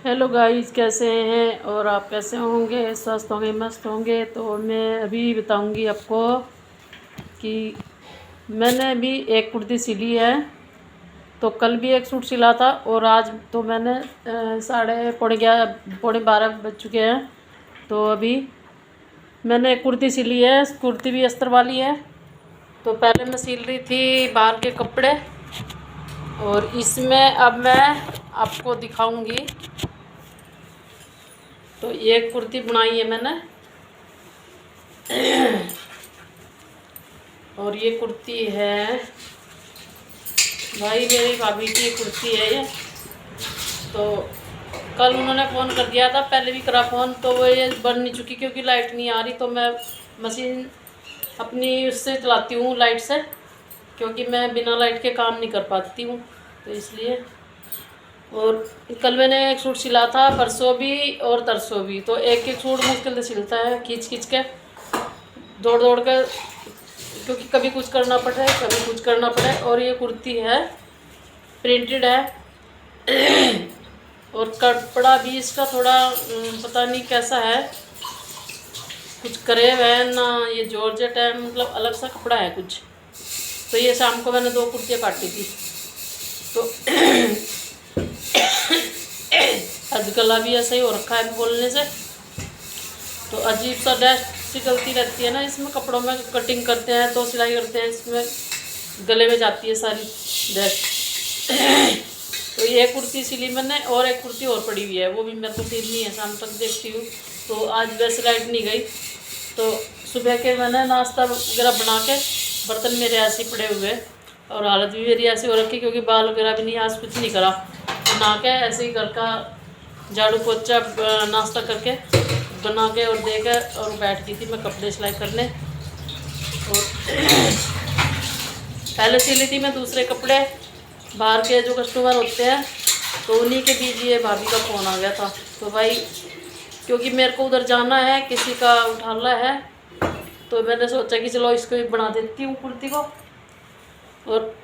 Hello guys, कैसे हैं और आप कैसे होंगे? स्वस्थ होंगे, मस्त होंगे। तो मैं अभी बताऊंगी आपको कि मैंने अभी एक कुर्ती सिली है। तो कल भी एक सूट सिला था और आज तो मैंने पौने 12 बज चुके हैं। तो अभी मैंने एक कुर्ती सिली है। कुर्ती भी अस्तर वाली है। तो पहले मैं सिल रही थी बाहर के कपड़े, और इसमें अब मैं आपको दिखाऊंगी। तो ये कुर्ती बनाई है मैंने, और ये कुर्ती है भाई मेरी भाभी की कुर्ती है ये। तो कल उन्होंने फ़ोन कर दिया था, पहले भी करा फ़ोन, तो वो ये बन नहीं चुकी क्योंकि लाइट नहीं आ रही। तो मैं मशीन अपनी उससे चलाती हूँ, लाइट से, क्योंकि मैं बिना लाइट के काम नहीं कर पाती हूँ, तो इसलिए। और कल मैंने एक सूट सिला था, परसों भी और तरसों भी। तो एक एक सूट मुश्किल से सिलता है, खींच खींच के, दौड़ दौड़ के, क्योंकि कभी कुछ करना पड़े कभी कुछ करना पड़े। और ये कुर्ती है, प्रिंटेड है, और कपड़ा भी इसका थोड़ा पता नहीं कैसा है, कुछ करेब है ना, ये जॉर्जेट है, मतलब अलग सा कपड़ा है कुछ। तो ये शाम को मैंने 2 कुर्तियाँ काटी थी। तो आज गला भी ऐसा ही हो रखा है बोलने से। तो अजीब सा डस्ट सी गलती रहती है ना इसमें, कपड़ों में कटिंग करते हैं तो सिलाई करते हैं, इसमें गले में जाती है सारी डस्ट। तो ये कुर्ती सिली मैंने, और एक कुर्ती और पड़ी हुई है, वो भी मेरे को सिलनी है, शाम तक देखती हूँ। तो आज वैसे लाइट नहीं गई, तो सुबह के मैंने नाश्ता वगैरह बना के, बर्तन मेरे ऐसे ही पड़े हुए, और हालत भी मेरी ऐसी हो रखी क्योंकि बाल वगैरह भी नहीं, आज कुछ नहीं करा, बना के ऐसे ही घर का झाड़ू पोछा नाश्ता करके बना के और दे के और बैठ गई थी मैं कपड़े सिलाई करने। और पहले सिली थी मैं दूसरे कपड़े बाहर के जो कस्टमर होते हैं, तो उन्हीं के बीच ये भाभी का फ़ोन आ गया था। तो भाई क्योंकि मेरे को उधर जाना है, किसी का उठाना है, तो मैंने सोचा कि चलो इसको ही बना देती हूँ कुर्ती को। और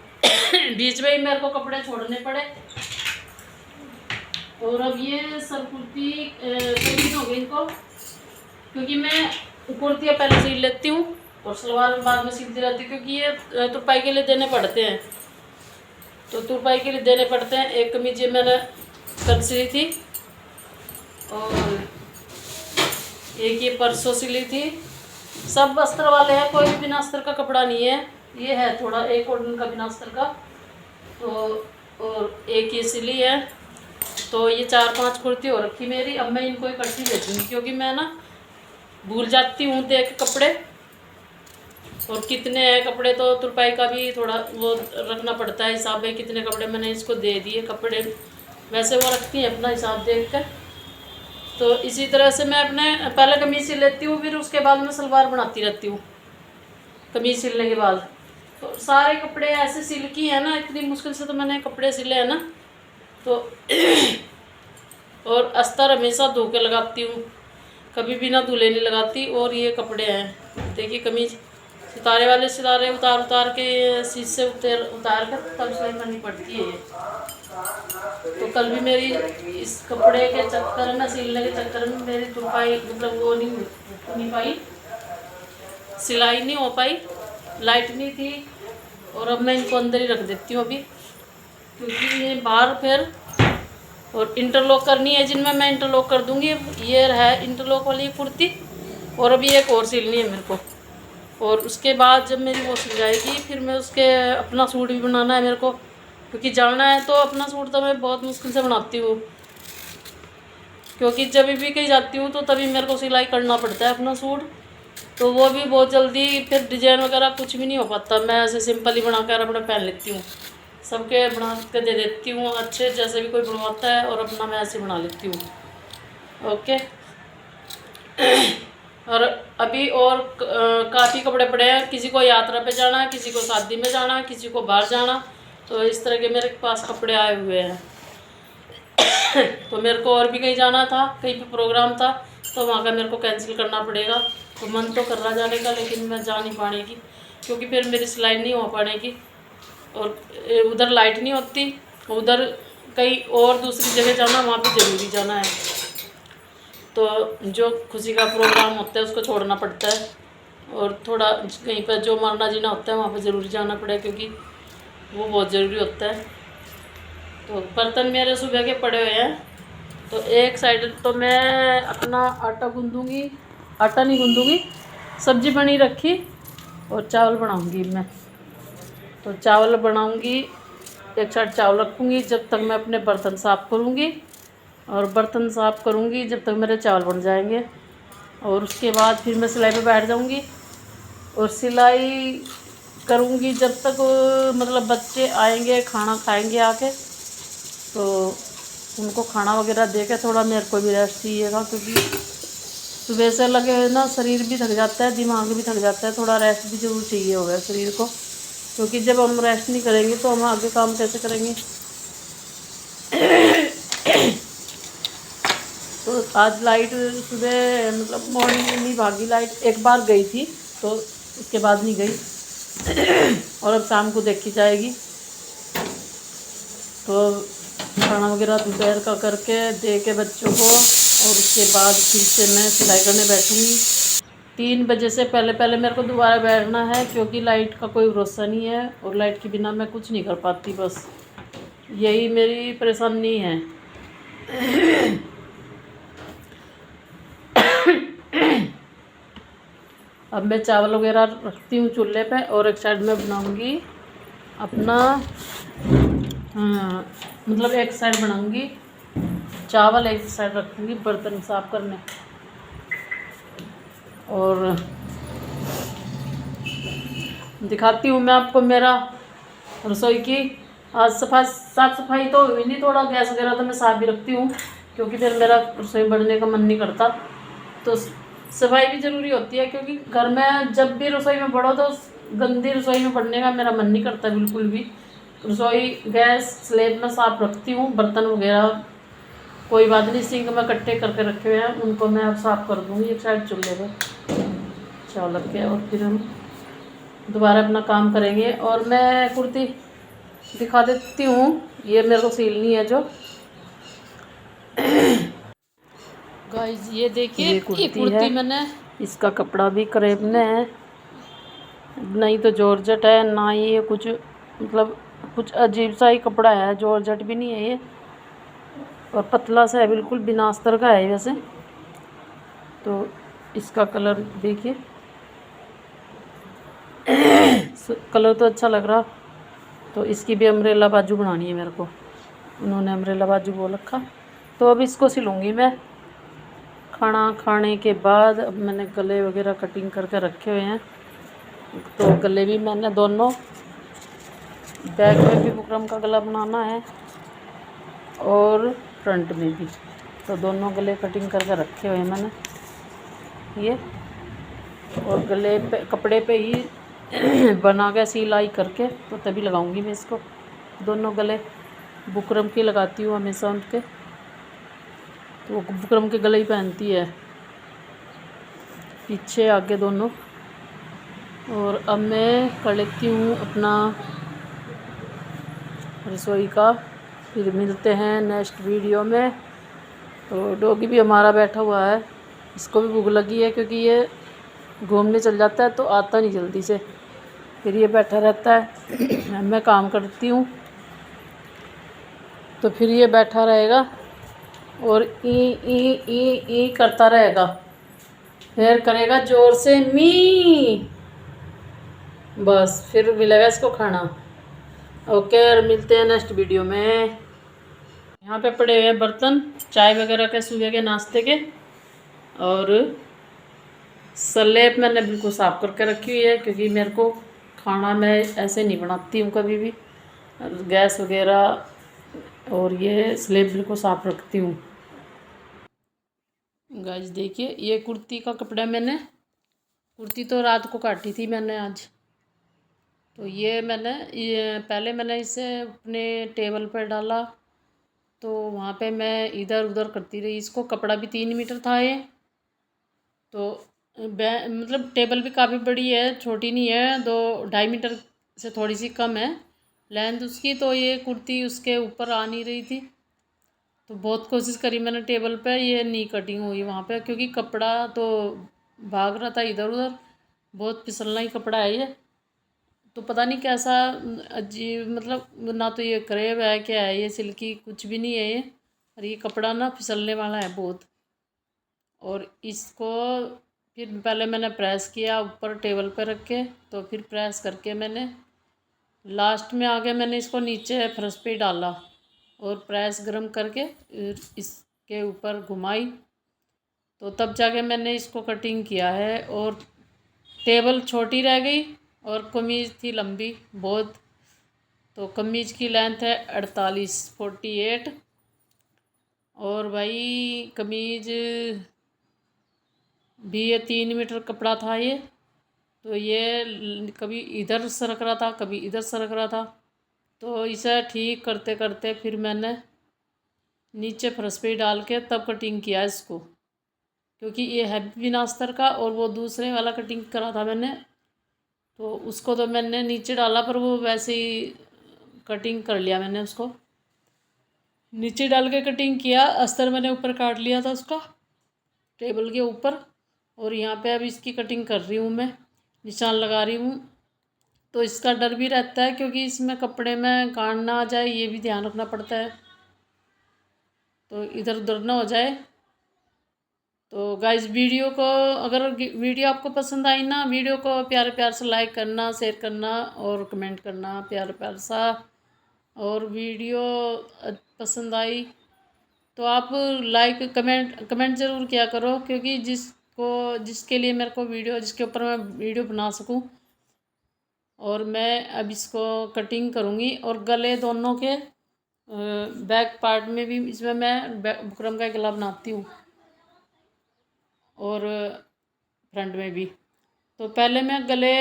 बीच में ही मेरे को कपड़े छोड़ने पड़े। और अब ये सब कुर्ती कटिंग हो गई इनको, क्योंकि मैं कुर्तियाँ पहले सिल लेती हूँ और सलवार बाद में सिलती रहती हूँ, क्योंकि ये तुरपाई के लिए देने पड़ते हैं। तो तुरपाई के लिए देने पड़ते हैं। एक कमीज ये मैंने कल सिली थी, और एक ये परसों सिली थी। सब अस्तर वाले हैं, कोई बिना अस्तर का कपड़ा नहीं है। ये है थोड़ा एक कॉटन का बिना अस्तर का। तो और एक ये सिली है। तो ये 4-5 कुर्ती हो रखी मेरी। अब मैं इनको इकट्ठी भेजूँगी, क्योंकि मैं ना भूल जाती हूँ देख कपड़े, और कितने हैं कपड़े, तो तुरपाई का भी थोड़ा वो रखना पड़ता है हिसाब में, कितने कपड़े मैंने इसको दे दिए कपड़े। वैसे वो रखती हैं अपना हिसाब देख कर। तो इसी तरह से मैं अपने पहले कमीज सिल लेती हूँ, फिर उसके बाद मैं सलवार बनाती रहती हूँ कमीज सिलने के बाद। तो सारे कपड़े ऐसे सिल की है ना, इतनी मुश्किल से तो मैंने कपड़े सिले हैं ना। तो और अस्तर हमेशा धो के लगाती हूँ, कभी बिना धुले नहीं लगाती। और ये कपड़े हैं, देखिए कमीज सितारे वाले सितारे उतार के शीशे उतार कर तब सिलाई करनी पड़ती है ये। तो कल भी मेरी इस कपड़े के चक्कर में, सिलने के चक्कर में मेरी तुरपाई मतलब वो नहीं पाई, सिलाई नहीं हो पाई, लाइट नहीं थी। और अब मैं इनको अंदर ही रख देती हूँ अभी, क्योंकि ये बाहर फिर और इंटरलॉक करनी है, जिनमें मैं इंटरलॉक कर दूँगी। ये है इंटरलॉक वाली कुर्ती, और अभी एक और सिलनी है मेरे को। और उसके बाद जब मेरी वो सिल जाएगी, फिर मैं उसके अपना सूट भी बनाना है मेरे को, क्योंकि जाना है। तो अपना सूट तो मैं बहुत मुश्किल से बनाती हूँ, क्योंकि जब भी कहीं जाती हूँ तो तभी मेरे को सिलाई करना पड़ता है अपना सूट। तो वो भी बहुत जल्दी, फिर डिजाइन वगैरह कुछ भी नहीं हो पाता। मैं ऐसे सिंपल ही बनाकर अपना पहन लेती हूँ, सबके बना के दे देती हूँ अच्छे, जैसे भी कोई बनवाता है, और अपना मैं ऐसे बना लेती हूँ। ओके। और अभी और काफ़ी कपड़े पड़े हैं, किसी को यात्रा पे जाना है, किसी को शादी में जाना है, किसी को बाहर जाना। तो इस तरह के मेरे पास कपड़े आए हुए हैं। तो मेरे को और भी कहीं जाना था, कहीं पे प्रोग्राम था, तो वहाँ का मेरे को कैंसिल करना पड़ेगा। तो मन तो कर रहा जाने का, लेकिन मैं जा नहीं पानेगी, क्योंकि फिर मेरी सिलाई नहीं हो पानेगी। और उधर लाइट नहीं होती, उधर कहीं और दूसरी जगह जाना, वहाँ पे ज़रूरी जाना है, तो जो खुशी का प्रोग्राम होता है उसको छोड़ना पड़ता है, और थोड़ा कहीं पर जो मरना जीना होता है वहाँ पे ज़रूरी जाना पड़े, क्योंकि वो बहुत ज़रूरी होता है। तो बर्तन मेरे सुबह के पड़े हुए हैं, तो एक साइड तो मैं अपना आटा गूंदूँगी, आटा नहीं गूंदूँगी, सब्जी बनी रखी और चावल बनाऊँगी मैं। तो चावल बनाऊँगी, एक साइड चावल रखूँगी जब तक मैं अपने बर्तन साफ़ करूँगी, और बर्तन साफ़ करूँगी जब तक मेरे चावल बन जाएंगे, और उसके बाद फिर मैं सिलाई पे बैठ जाऊँगी और सिलाई करूँगी जब तक मतलब बच्चे आएंगे खाना खाएंगे आके, तो उनको खाना वगैरह दे के थोड़ा मेरे को भी रेस्ट चाहिएगा, क्योंकि सुबह से लगे हुए ना शरीर भी थक जाता है, दिमाग भी थक जाता है, थोड़ा रेस्ट भी जरूर चाहिए होगा शरीर को, क्योंकि जब हम रेस्ट नहीं करेंगे तो हम आगे काम कैसे करेंगे। तो आज लाइट सुबह मतलब मॉर्निंग में नहीं भागी लाइट, एक बार गई थी तो उसके बाद नहीं गई और अब शाम को देखी जाएगी। तो खाना वगैरह दोपहर का करके दे के बच्चों को, और उसके बाद फिर से मैं सिलाई करने बैठूँगी 3 बजे से पहले पहले मेरे को दोबारा बैठना है, क्योंकि लाइट का कोई भरोसा नहीं है और लाइट के बिना मैं कुछ नहीं कर पाती, बस यही मेरी परेशानी है। अब मैं चावल वगैरह रखती हूँ चूल्हे पे, और एक साइड में बनाऊँगी अपना मतलब एक साइड बनाऊँगी चावल, एक साइड रखूँगी बर्तन साफ़ करने। और दिखाती हूँ मैं आपको मेरा रसोई की आज साफ़ सफाई तो हुई नहीं, थोड़ा गैस वगैरह तो मैं साफ़ भी रखती हूँ, क्योंकि फिर मेरा रसोई बढ़ने का मन नहीं करता। तो सफाई भी ज़रूरी होती है, क्योंकि घर में जब भी रसोई में बढ़ो तो गंदी रसोई में बढ़ने का मेरा मन नहीं करता बिल्कुल भी। रसोई गैस स्लेब में साफ़ रखती हूँ, बर्तन वगैरह कोई बात नहीं, सिंक में इकट्ठे करके रखे हुए हैं, उनको मैं अब साफ़ कर दूँगी एक साइड चूल्हे पर चावल रख के, और फिर हम दोबारा अपना काम करेंगे। और मैं कुर्ती दिखा देती हूँ, ये मेरे को सिलनी है जो गाइस, ये देखिए, ये कुर्ती है, मैंने इसका कपड़ा भी क्रेप ने है, नहीं तो जॉर्जेट है ना, ये कुछ मतलब कुछ अजीब सा ही कपड़ा है, जॉर्जेट भी नहीं है ये, और पतला सा है बिल्कुल, बिना अस्तर का है वैसे। तो इसका कलर देखिए कलर तो अच्छा लग रहा। तो इसकी भी अम्ब्रेला बाजू बनानी है मेरे को, उन्होंने अम्ब्रेला बाजू बोल रखा, तो अब इसको सिलूँगी मैं। खाना खाने के बाद अब मैंने गले वगैरह कटिंग करके रखे हुए हैं, तो गले भी मैंने दोनों, बैक में भी बुकरम का गला बनाना है और फ्रंट में भी, तो दोनों गले कटिंग करके रखे हुए हैं मैंने ये, और गले पे कपड़े पे ही बना के सिलाई करके तो तभी लगाऊंगी मैं इसको। दोनों गले बुकरम के लगाती हूँ हमेशा उनके, तो वो बुकरम के गले ही पहनती है, पीछे आगे दोनों। और अब मैं कर लेती हूँ अपना रसोई का, फिर मिलते हैं नेक्स्ट वीडियो में। तो डॉगी भी हमारा बैठा हुआ है, इसको भी भूख लगी है, क्योंकि ये घूमने चल जाता है तो आता नहीं जल्दी से, फिर ये बैठा रहता है। मैं काम करती हूँ तो फिर ये बैठा रहेगा और ई ई ई ई करता रहेगा, फिर करेगा ज़ोर से मी, बस फिर मिलेगा इसको खाना। ओके, और मिलते हैं नेक्स्ट वीडियो में। यहाँ पे पड़े हुए हैं बर्तन चाय वगैरह के, सुबह के नाश्ते के, और स्लेब मैंने बिल्कुल साफ़ करके रखी हुई है, क्योंकि मेरे को खाना मैं ऐसे नहीं बनाती हूँ कभी भी, गैस वगैरह, और ये स्लेब बिल्कुल साफ़ रखती हूँ। गाइस देखिए, ये कुर्ती का कपड़ा, मैंने कुर्ती तो रात को काटी थी मैंने आज, तो ये पहले मैंने इसे अपने टेबल पर डाला, तो वहाँ पे मैं इधर उधर करती रही। इसको कपड़ा भी 3 मीटर था ये, तो मतलब टेबल भी काफ़ी बड़ी है, छोटी नहीं है, 2-2.5 मीटर से थोड़ी सी कम है, लेंथ उसकी, तो ये कुर्ती उसके ऊपर आ नहीं रही थी। तो बहुत कोशिश करी मैंने टेबल पे, ये नहीं कटिंग हुई वहाँ पे, क्योंकि कपड़ा तो भाग रहा था इधर उधर, बहुत फिसलना ही कपड़ा है ये। तो पता नहीं कैसा अजीब, मतलब ना तो ये करेब है क्या है, ये सिल्की कुछ भी नहीं है ये, और ये कपड़ा ना फिसलने वाला है बहुत। और इसको फिर पहले मैंने प्रेस किया ऊपर टेबल पर रख के, तो फिर प्रेस करके मैंने लास्ट में आके मैंने इसको नीचे फर्श पे डाला और प्रेस गरम करके इसके ऊपर घुमाई, तो तब जाके मैंने इसको कटिंग किया है। और टेबल छोटी रह गई और कमीज़ थी लंबी बहुत, तो कमीज़ की लेंथ है 48 और भाई कमीज़ भी ये 3 मीटर कपड़ा था ये। तो ये कभी इधर सरक रहा था कभी इधर सरक रहा था, तो इसे ठीक करते करते फिर मैंने नीचे फर्श पे डाल के तब कटिंग किया इसको, क्योंकि ये है बिना अस्तर का और वो दूसरे वाला कटिंग करा था मैंने, तो उसको तो मैंने नीचे डाला पर वो वैसे ही कटिंग कर लिया मैंने उसको, नीचे डाल के कटिंग किया। अस्तर मैंने ऊपर काट लिया था उसका टेबल के ऊपर, और यहाँ पे अब इसकी कटिंग कर रही हूँ मैं, निशान लगा रही हूँ। तो इसका डर भी रहता है क्योंकि इसमें कपड़े में काट ना आ जाए, ये भी ध्यान रखना पड़ता है, तो इधर उधर ना हो जाए। तो गाइस वीडियो को, अगर वीडियो आपको पसंद आई ना, वीडियो को प्यारे प्यार से लाइक करना, शेयर करना और कमेंट करना प्यार प्यार सा। और वीडियो पसंद आई तो आप लाइक कमेंट ज़रूर किया करो, क्योंकि जिसके लिए मेरे को वीडियो, जिसके ऊपर मैं वीडियो बना सकूं। और मैं अब इसको कटिंग करूँगी, और गले दोनों के बैक पार्ट में भी इसमें मैं बुकरम का गला बनाती हूँ और फ्रंट में भी। तो पहले मैं गले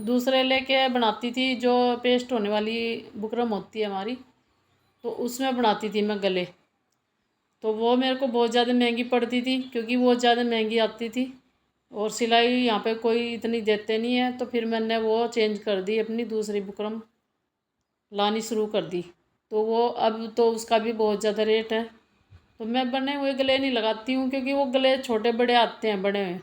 दूसरे लेके बनाती थी, जो पेस्ट होने वाली बुकरम होती है हमारी, तो उसमें बनाती थी मैं गले। तो वो मेरे को बहुत ज़्यादा महंगी पड़ती थी, क्योंकि बहुत ज़्यादा महंगी आती थी और सिलाई यहाँ पे कोई इतनी देते नहीं है। तो फिर मैंने वो चेंज कर दी, अपनी दूसरी बुकरम लानी शुरू कर दी। तो वो अब तो उसका भी बहुत ज़्यादा रेट है। तो मैं बने हुए गले नहीं लगाती हूँ, क्योंकि वो गले छोटे बड़े आते हैं बड़े हुए,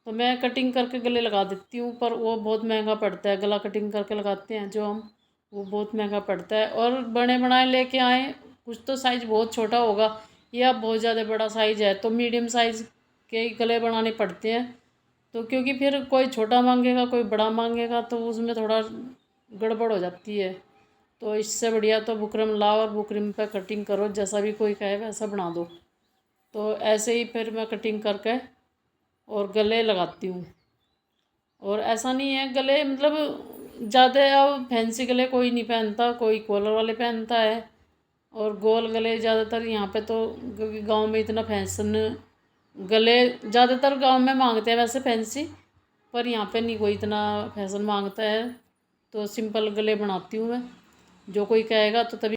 तो मैं कटिंग करके गले लगा देती हूँ, पर वो बहुत महंगा पड़ता है। गला कटिंग करके लगाते हैं जो हम, वो बहुत महंगा पड़ता है। और बने बनाए लेके आए, कुछ तो साइज़ बहुत छोटा होगा या बहुत ज़्यादा बड़ा साइज़ है, तो मीडियम साइज़ के गले बनाने पड़ते हैं। तो क्योंकि फिर कोई छोटा मांगेगा कोई बड़ा मांगेगा, तो उसमें थोड़ा गड़बड़ हो जाती है। तो इससे बढ़िया तो बुकरम लाओ और बुकरम पे कटिंग करो, जैसा भी कोई कहे वैसा बना दो। तो ऐसे ही फिर मैं कटिंग करके और गले लगाती हूँ। और ऐसा नहीं है, गले मतलब ज़्यादा अब फैंसी गले कोई नहीं पहनता, कोई कॉलर वाले पहनता है, और गोल गले ज़्यादातर यहाँ पे तो, क्योंकि गांव में इतना फैशन, गले ज़्यादातर गांव में मांगते हैं वैसे फैंसी, पर यहाँ पे नहीं कोई इतना फैशन मांगता है। तो सिंपल गले बनाती हूँ मैं, जो कोई कहेगा तो तभी